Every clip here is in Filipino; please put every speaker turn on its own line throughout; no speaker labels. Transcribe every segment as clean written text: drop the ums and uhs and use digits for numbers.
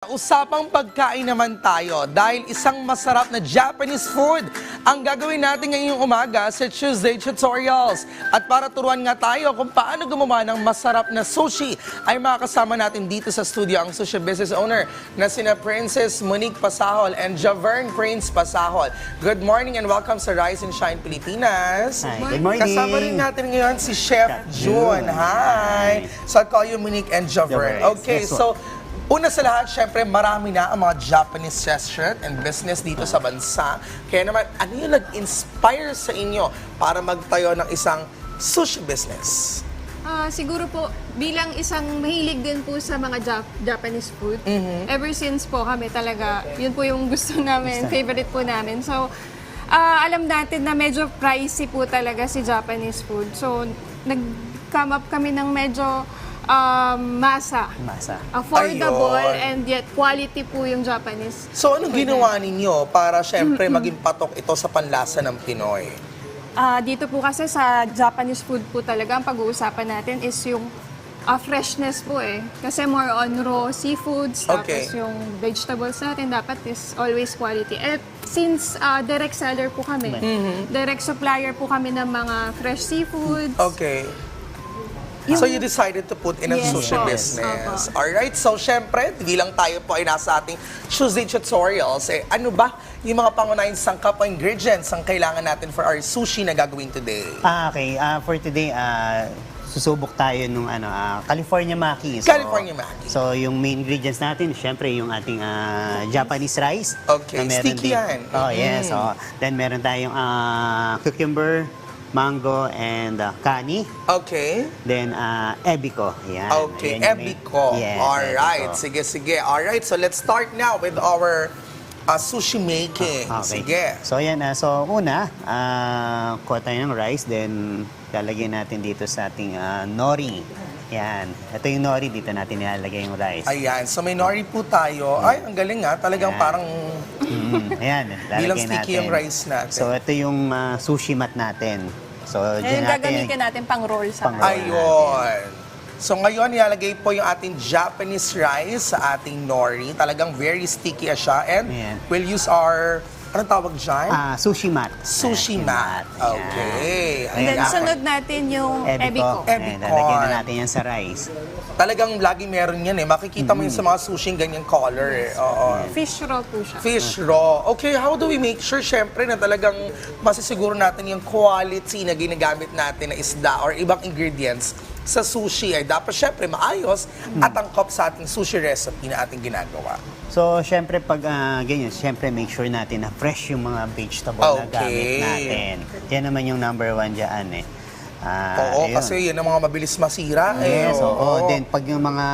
Usapang pagkain naman tayo dahil isang masarap na Japanese food ang gagawin natin ngayong umaga sa Tuesday Tutorials. At para turuan nga tayo kung paano gumawa ng masarap na sushi, ay makakasama natin dito sa studio ang sushi business owner na sina Princess Monique Pasahol and Javern Prince Pasahol. Good morning and welcome sa Rise and Shine Pilipinas.
Hi, good morning.
Kasama rin natin ngayon si Chef June. Hi! So I'll call you Monique and Javern. Okay, so una sa lahat, syempre, marami na ang mga Japanese restaurant and business dito sa bansa. Kaya naman, ano yung nag-inspire sa inyo para magtayo ng isang sushi business?
Siguro po, bilang isang mahilig din po sa mga Japanese food, ever since po kami talaga, yun po yung gusto namin, favorite po namin. So, alam natin na medyo pricey po talaga si Japanese food. So, nag-come up kami ng medyo masa. Affordable.
Ayun.
And yet quality po yung Japanese.
So, anong ginawa ninyo para syempre maging patok ito sa panlasa ng Pinoy?
Dito po kasi sa Japanese food po talaga, ang pag-uusapan natin is yung freshness po eh. Kasi more on raw seafoods,
Okay.
tapos yung vegetables natin dapat is always quality. At since direct seller po kami, direct supplier po kami ng mga fresh seafoods.
Okay. So you decided to put in a
Yes,
sushi
po.
business. Alright, so syempre, bilang tayo po ay nasa ating Tuesday Tutorials, ano ba yung mga pangunahing sangkap o ingredients ang kailangan natin for our sushi na gagawin today?
Okay, for today, susubok tayo nung California Maki.
California Maki.
So, yung main ingredients natin, syempre yung ating Japanese rice.
Okay,
na meron
sticky yan.
Oh, yes. So, then meron tayong cucumber, mango, and kani.
Okay.
Then, ebiko. Yan.
Okay,
Ayan yung main-
ebiko.
Yes,
Alright,
ebiko.
sige, sige. Alright, so let's start now with our sushi making.
Okay.
Sige.
So, yan. So, una, kuha tayo ng rice. Then, lalagyan natin dito sa ating nori. Yan. Ito yung nori. Dito natin nilalagay yung rice.
Ayan, so may nori po tayo. Ay, ang galing nga. Talagang
Ayan.
parang
Ayan.
bilang
lalagyan
sticky yung rice natin.
So, ito yung sushi mat natin. So,
Ayun,
dyan
gagamitin natin pang roll sa
Pang-roll.
Ayun. So ngayon, nilalagay po yung ating Japanese rice sa ating nori. Talagang very sticky siya. And
Ayan.
we'll use our, anong tawag dyan?
sushi mat.
Sushi mat.
Ayan.
Okay.
And then
Ayan.
sunod natin yung ebiko.
Ayan,
Ebiko.
lalagyan na natin yan sa rice.
Talagang lagi meron yan eh. Makikita mo yun sa mga sushi ganyang color eh. Oo.
Fish raw po siya.
Fish raw. Okay, how do we make sure syempre na talagang masisiguro natin yung quality na ginagamit natin na isda or ibang ingredients sa sushi ay dapat syempre maayos at angkop sa ating sushi recipe na ating ginagawa.
So, syempre, pag ganyan, syempre, make sure natin na fresh yung mga vegetable na
Okay.
gamit natin. Yan naman yung number one dyan eh.
Oo,
ayun.
kasi yun ang mga mabilis masira eh.
Yes,
Oo.
Then, pag yung mga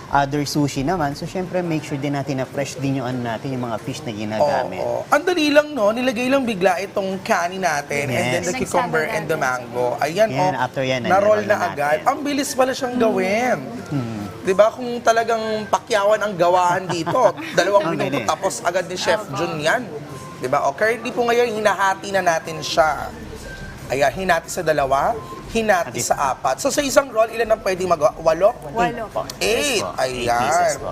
other sushi naman, so syempre, make sure din natin na fresh din yung natin, yung mga fish na ginagamit.
Oo. Ang dali lang, no? Nilagay lang bigla itong kani natin and then the
Yes.
cucumber and the mango. Ayan,
Yan, after yan,
na-roll
na-roll
na
na
agad.
natin.
Ang bilis pala siyang gawin. Diba? Kung talagang pakyawan ang gawahan dito, 2
Ang
minuto
bilis.
tapos agad ni Chef Jun yan. Diba? O currently po ngayon, hinahati na natin siya. Ayan, hinati sa 2, hinati sa 4. So sa isang roll, ilan ang pwedeng magawa? 8? 8.
Eight
Ayan.
pieces po.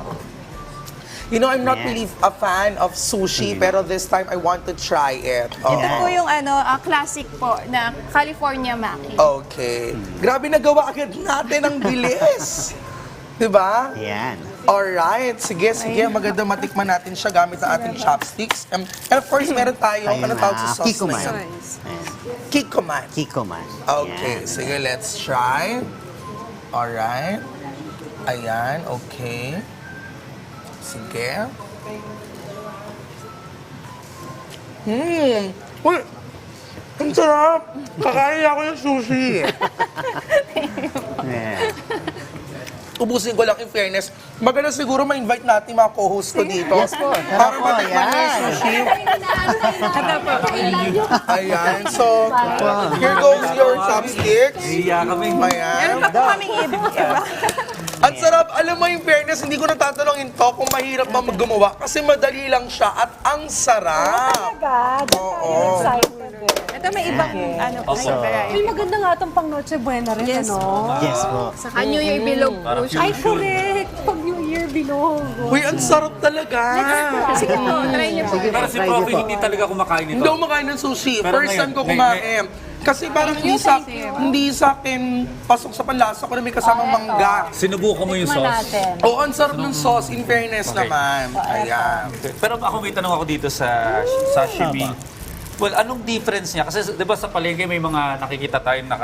You know, I'm not
Ayan.
really a fan of sushi, pero this time I want to try it. Oo.
Ito po yung classic po na California Maki.
Okay. Grabe, nagawa agad natin ang bilis. Diba?
Yan.
Alright. Sige, sige. Maganda matikman natin siya gamit ang ating chopsticks. And of course, meron tayong, ano tawag sa sauce na
Kikoman.
yan?
Ayan.
Kikoman.
Kikoman.
Okay.
Yan.
Sige, let's try. Alright. Ayan. Okay. Sige. Uy! Ang sarap! Kakain ako ng sushi.
Yan.
Ubusin ko lang in fairness. Maganda siguro ma-invite natin mga co-host ko dito.
Yes po.
Para
po,
matikman yung
yan.
sushi.
Ito po.
Ayan. So, here goes your chopsticks.
Iya kami.
Ayan.
Meron pa po kaming iba.
At sarap, alam mo yung fairness, hindi ko natatanungin to kung mahirap ba gumawa kasi madali lang siya at ang sarap. Oo.
Ito may ibang variety.
May maganda nga itong pang Noche Buena rin,
Yes.
ano?
Yes po.
Saka New Year bilog po siya.
Ay, correct! Pag New Year
bilog.
Uy, ang sarap talaga.
Sige po, try niyo po.
Sige
Pero
po,
si
try
Prof.
niyo po.
hindi talaga kumakain
Hindi
nito.
ako makain ng sushi.
Pero
First time ko
ngayon,
kumain. Kasi parang hindi sa akin pasok sa panlasa ko na may kasamang mangga.
Sinubukan mo yung
Tikman
sauce.
natin.
Oo, ang sarap ng sauce, in fairness
Okay.
naman. Ayan.
Pero ako may tanong ako dito sa sashimi. Well, anong difference niya? Kasi 'di ba sa palengke may mga nakikita tayo na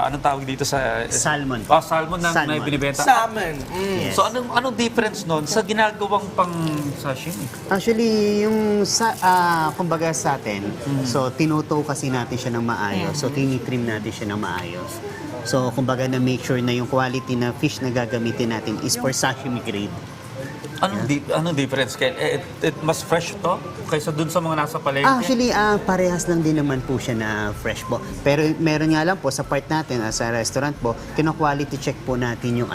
anong tawag dito sa
Salmon.
Salmon na
Salmon.
binibenta.
Salmon.
Yes.
So anong difference nun sa ginagawang pang sashimi?
Actually, kumbaga sa atin, so tinuto kasi natin siya ng maayos. So tinitrim natin siya ng maayos. So kumbaga na make sure na yung quality na fish na gagamitin natin is for sashimi grade.
Anong difference? It mas fresh to kaysa dun sa mga nasa palengke?
Actually, parehas lang din naman po siya na fresh po. Pero meron nga lang po sa part natin, sa restaurant po, kino-quality check po natin yung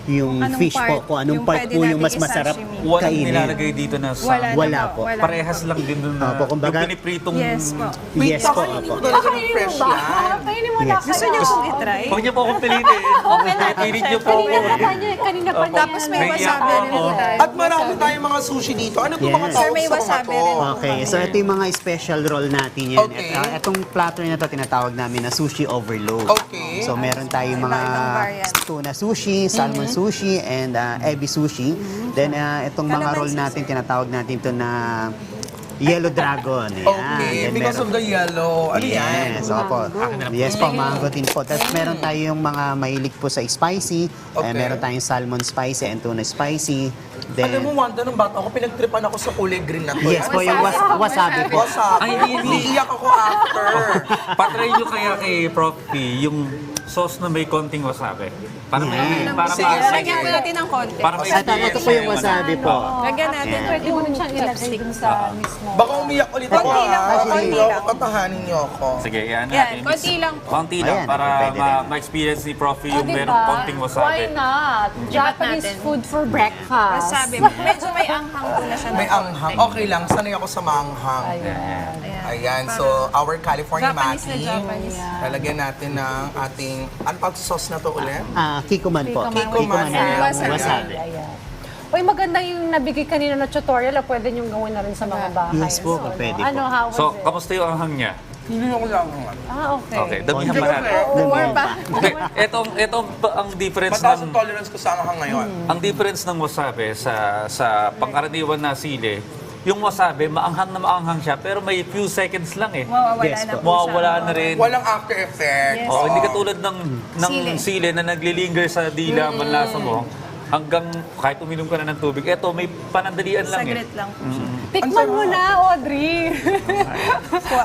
yung
Anong
fish
part
po, kung anong
yung
part
pwede
po yung mas
natin
masarap
i-sashimi?
Walang
kainin.
nilalagay dito na sa...
Wala po.
Parehas lang din dun na...
Opo, kumbaga-
yung pinipritong...
Yes po.
Wait,
Yes po,
kakainin
opo.
ko talaga ng fresh yan.
Kainin mo na.
Yes.
Gusto niyo pong i-try?
Huwag niyo po akong pilitin.
Open natin,
Pilit niyo
chef.
po.
Kanina pa niya.
Tapos may
May
wasabi
iyak
rin
ako.
po tayo.
At marami tayong mga sushi dito. Ano itong mga
Yes.
tawag
Sir, may
sa mga
wasabi
to?
rin.
Okay, so ito yung mga special roll natin yan.
Okay.
Itong platter na to tinatawag namin na sushi overload.
Okay.
So meron tayong mga
Iba-ibang variant.
tuna sushi, salmon sushi, and ebi sushi. Then itong mga roll natin, tinatawag natin to na yellow dragon. Ayan.
Okay,
Then
because of the yellow. Ano yan?
Yes, opo. Yes po, mango din po. Tapos meron tayong mga mahilig po sa spicy.
Okay.
Meron tayong salmon spicy and tuna spicy.
Alam mo, Wanda, nung bata ako, pinagtripan ako sa kulay green na to.
Yes po, yung wasabi po.
Wasabi.
Ay, hindi.
Iiyak ako after.
Patry nyo kaya kay Prof. P yung sauce na may konting wasabi. Para may...
Yeah.
Para
Sige,
Lagyan po natin ng konti.
Para may
At ito po yung wasabi po.
Lagyan natin.
Ayan.
Pwede mo rin siyang ilagay dun sa mismo.
Baka umiyak ulit ako,
Konti lang,
ha?
konti
Hindi ako,
lang.
patahanin niyo ako.
Sige, yan
Yan,
natin.
konti lang po.
Konti lang
Ayan,
para
pwede rin.
ma-experience ni Prof.
O,
yung
diba?
merong konting
Why
wasabi.
not? Japanese
natin.
food for breakfast.
Wasabi. Medyo may anghang po na siya.
May anghang. Okay lang, sanay ako sa maanghang.
Ayan.
Ayan, so our California
Japanese na
Maki.
Japanese.
Lalagyan natin ng ating, ano pa sauce na to ulit?
Kikuman po.
Kikuman.
na
Wasabi.
wasabi.
Ayan. Uy, maganda yung nabigay kanina na tutorial. Pwede niyong gawin na rin sa mga bahay.
Yes po, pwede po.
Ano, how was
So,
it?
kamusta yung anghang niya?
Hindi ako lang.
Okay.
Okay, damihan pa natin.
More pa.
Okay, etong ang difference
Mataas ang
ng
tolerance ko sa anghang ngayon.
ang difference ng wasabi sa pangkaraniwan na sili, yung wasabi maanghang siya pero may few seconds lang eh.
Mawawala
Yes
na
po.
po siya.
Mawawala na rin.
Walang after effect.
Yes.
Oh, hindi katulad ng
Sili.
sili na naglilinger sa dila ang panlasa mo hanggang kahit uminom ka na ng tubig. Eto, may panandalian lang
Saglit
eh.
lang po siya.
Tikman mo na, Audrey.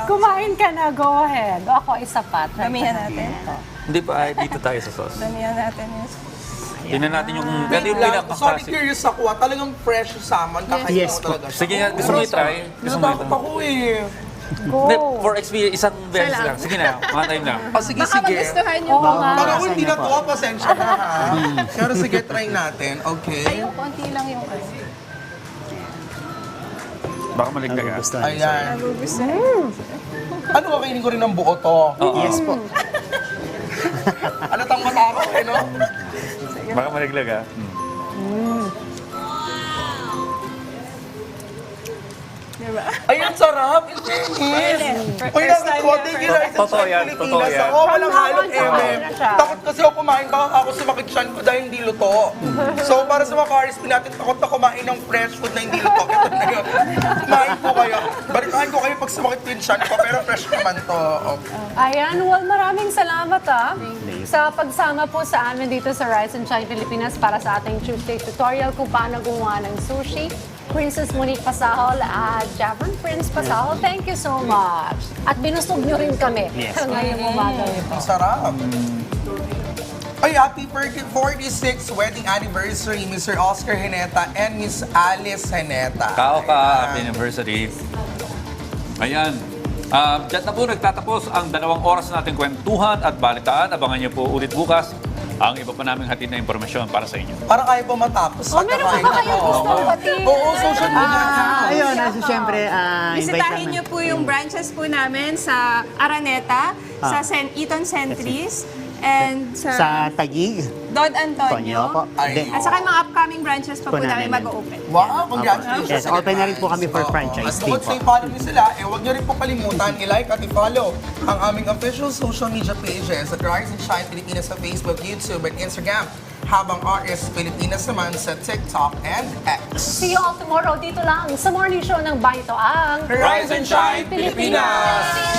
Kumain ka na, go ahead. O, ako isa pa. Try
Damihan
ko
natin.
ito.
Hindi pa, dito tayo sa sauce.
Damihan natin yun.
Tingnan natin yung, ito
Wait
yung
lang, sorry,
pinaka-classic.
curious ako. Talagang fresh yung salmon. Kakain
Yes
ko
po.
talaga siya.
Sige nga, gusto mo i-try? Gusto mo
Natatakot
i-try?
ako eh.
Hindi,
Go.
for experience, isang beses
lang.
lang. Sige na, mga time lang.
Sige,
Baka
sige.
magustuhan niyo
Oo
po.
nga.
Pag ako hindi natuwa, pasensya na ha. Pero sige, try natin. Okay.
Yung konti lang yung ano.
Baka maligdag ah.
Gusto niyo, sir.
Ayan.
Nagugustuhan.
Ano, kakainin ko rin ng buo to?
Yes po.
Alatang mata ako eh, no?
Baka maliglag ah.
Diba?
Ay, ang sarap! In fairness! Uy, nakakatawa. Thank you, Rice and
Totoo
Shine
yan,
Pilipinas.
totoo yan.
Ako, walang halong eme.
na siya.
Takot kasi ako kumain, baka ako sumakit siyan ko dahil hindi luto. So, para sa mga ka-RSP natin, takot na kumain ng fresh food na hindi luto. Ito na yun. Kumain po kayo. Balikaan ko kayo pag sumakit yung siyan ko, pero fresh naman to. Okay.
Ayan, well, maraming salamat sa pagsama po sa amin dito sa Rise and Shine Pilipinas para sa ating Tuesday tutorial kung paano gumawa ng sushi. Princess Monique Pasahol at Javon Prince Pasahol, thank you so much. At binusog nyo rin kami
Yes.
ngayong umaga ito.
Ang sarap. Ay, happy 46th wedding anniversary, Mr. Oscar Heneta and Miss Alice Heneta.
Kao ka, happy anniversary. Ayan. Diyan na po nagtatapos ang 2 oras nating kwentuhan at balitaan. Abangan niyo po ulit bukas ang iba pa naming hatid na impormasyon para sa inyo.
Para kaya po matapos.
Oh, meron pa ba kayong gustong batiin?
Oo, social media.
Ayun, siyempre, invite
Bisitahin
namin.
niyo po yung branches po namin sa Araneta, sa Eton Centris, And
Sa Taguig,
Don
Tonyo po.
Antonio.
Then,
At saka yung mga upcoming branches pa po namin
namin.
mag-open.
Wow, congratulations.
Yes, open na rin po kami for franchise
At
fee
bukod sa
po.
i-follow niyo sila, huwag niyo rin po kalimutan i-like at i-follow ang aming official social media pages at Rise and Shine Pilipinas sa Facebook, YouTube, and Instagram. Habang RS Pilipinas naman sa TikTok and X.
See you all tomorrow dito lang sa morning show ng Baito ang
Rise and Shine Pilipinas!